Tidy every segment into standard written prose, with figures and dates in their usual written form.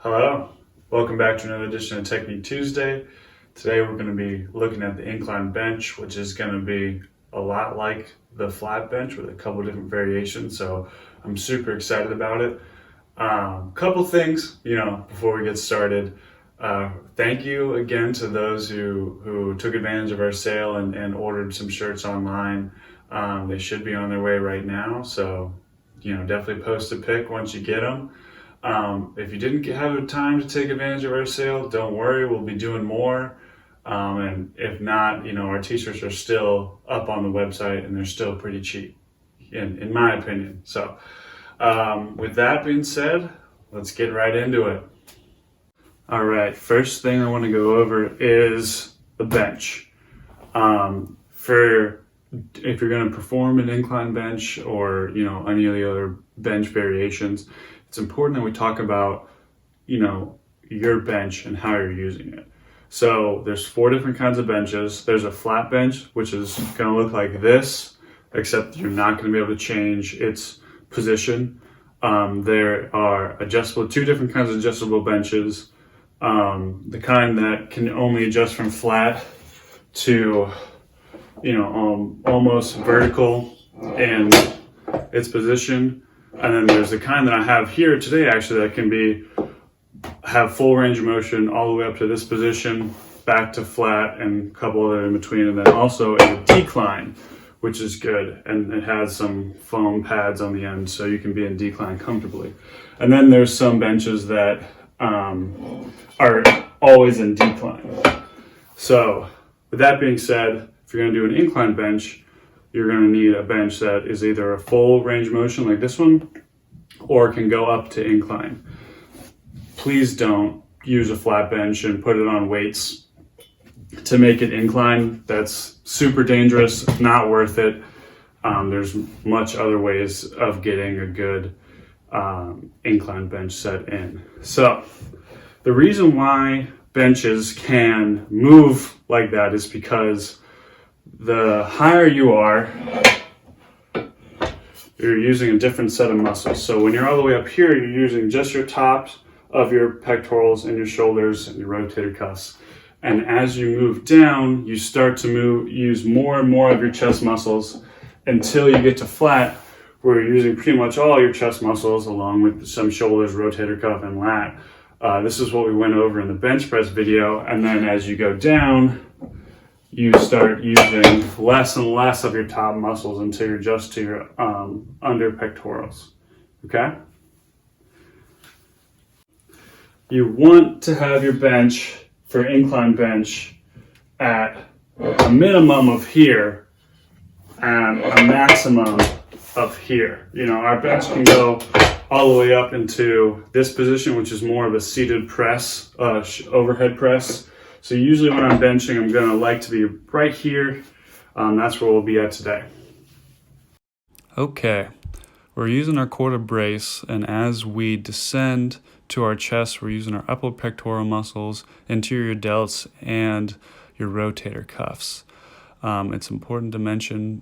Hello, welcome back to another edition of Technique Tuesday. Today we're going to be looking at the incline bench, which is going to be a lot like the flat bench with a couple different variations. So I'm super excited about it. Couple things, before we get started. Thank you again to those who took advantage of our sale and ordered some shirts online. They should be on their way right now. So, definitely post a pic once you get them. If you didn't have the time to take advantage of our sale, don't worry, we'll be doing more. And if not, our t-shirts are still up on the website and they're still pretty cheap, in my opinion. So with that being said, let's get right into it. All right, first thing I want to go over is the bench. If you're going to perform an incline bench or any of the other bench variations, it's important that we talk about your bench and how you're using it. So there's 4 different kinds of benches. There's a flat bench, which is going to look like this, except you're not going to be able to change its position. There are 2 different kinds of adjustable benches. The kind that can only adjust from flat to almost vertical in its position. And then there's the kind that I have here today, actually, that can have full range of motion all the way up to this position, back to flat, and a couple other in between. And then also a decline, which is good. And it has some foam pads on the end, so you can be in decline comfortably. And then there's some benches that are always in decline. So with that being said, if you're going to do an incline bench, you're going to need a bench that is either a full range of motion like this one, or can go up to incline. Please don't use a flat bench and put it on weights to make it incline. That's super dangerous, not worth it. There's much other ways of getting a good incline bench set in. So the reason why benches can move like that is because the higher you are, you're using a different set of muscles. So when you're all the way up here, you're using just your tops of your pectorals and your shoulders and your rotator cuffs. And as you move down, you start to use more and more of your chest muscles until you get to flat, where you're using pretty much all your chest muscles along with some shoulders, rotator cuff, and lat. This is what we went over in the bench press video. And then as you go down, you start using less and less of your top muscles until you're just to your under pectorals, okay? You want to have your bench for incline bench at a minimum of here and a maximum of here. Our bench can go all the way up into this position, which is more of a seated press, overhead press. So usually when I'm benching, I'm going to like to be right here. That's where we'll be at today. Okay, we're using our quarter brace, and as we descend to our chest, we're using our upper pectoral muscles, anterior delts, and your rotator cuffs. It's important to mention,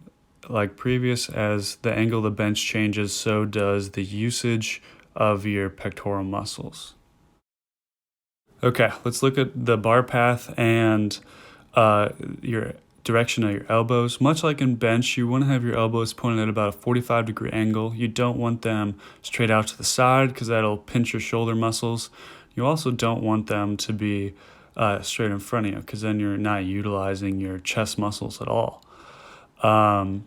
like previous, as the angle of the bench changes, so does the usage of your pectoral muscles. Okay, let's look at the bar path and your direction of your elbows. Much like in bench, you want to have your elbows pointed at about a 45-degree angle. You don't want them straight out to the side because that'll pinch your shoulder muscles. You also don't want them to be straight in front of you because then you're not utilizing your chest muscles at all. So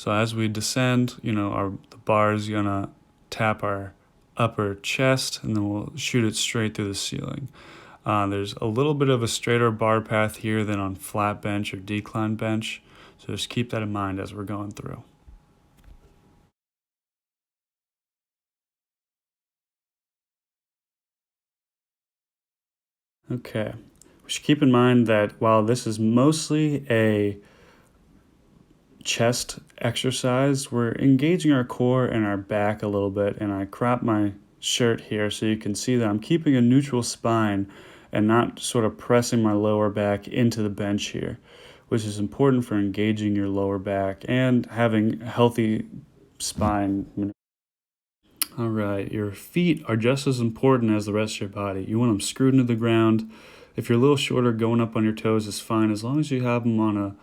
as we descend, the bar is going to tap our upper chest, and then we'll shoot it straight through the ceiling. There's a little bit of a straighter bar path here than on flat bench or decline bench, so just keep that in mind as we're going through. Okay, we should keep in mind that while this is mostly a chest exercise, we're engaging our core and our back a little bit, and I crop my shirt here so you can see that I'm keeping a neutral spine and not sort of pressing my lower back into the bench here, which is important for engaging your lower back and having a healthy spine. All right, your feet are just as important as the rest of your body. You want them screwed into the ground. If you're a little shorter, going up on your toes is fine as long as you have them on a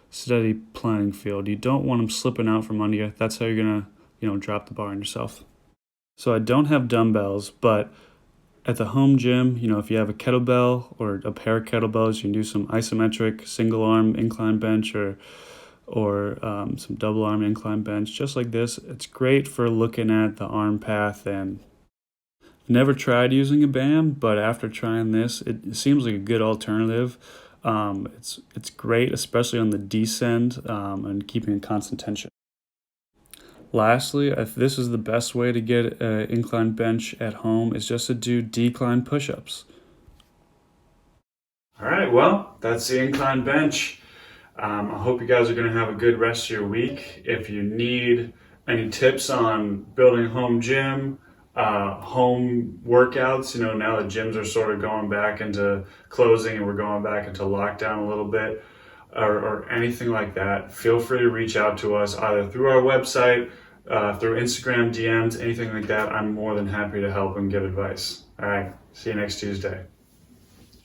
steady playing field. You don't want them slipping out from under you. That's how you're gonna, drop the bar on yourself. So I don't have dumbbells, but at the home gym, if you have a kettlebell or a pair of kettlebells, you can do some isometric single arm incline bench or some double arm incline bench, just like this. It's great for looking at the arm path. And never tried using a band, but after trying this, it seems like a good alternative. It's great, especially on the descend and keeping a constant tension. Lastly, if this is the best way to get an incline bench at home, is just to do decline push-ups. All right, well, that's the incline bench. I hope you guys are going to have a good rest of your week. If you need any tips on building a home gym, home workouts, now that gyms are sort of going back into closing and we're going back into lockdown a little bit, or anything like that, feel free to reach out to us either through our website, through Instagram DMs, anything like that. I'm more than happy to help and give advice. All right, see you next Tuesday.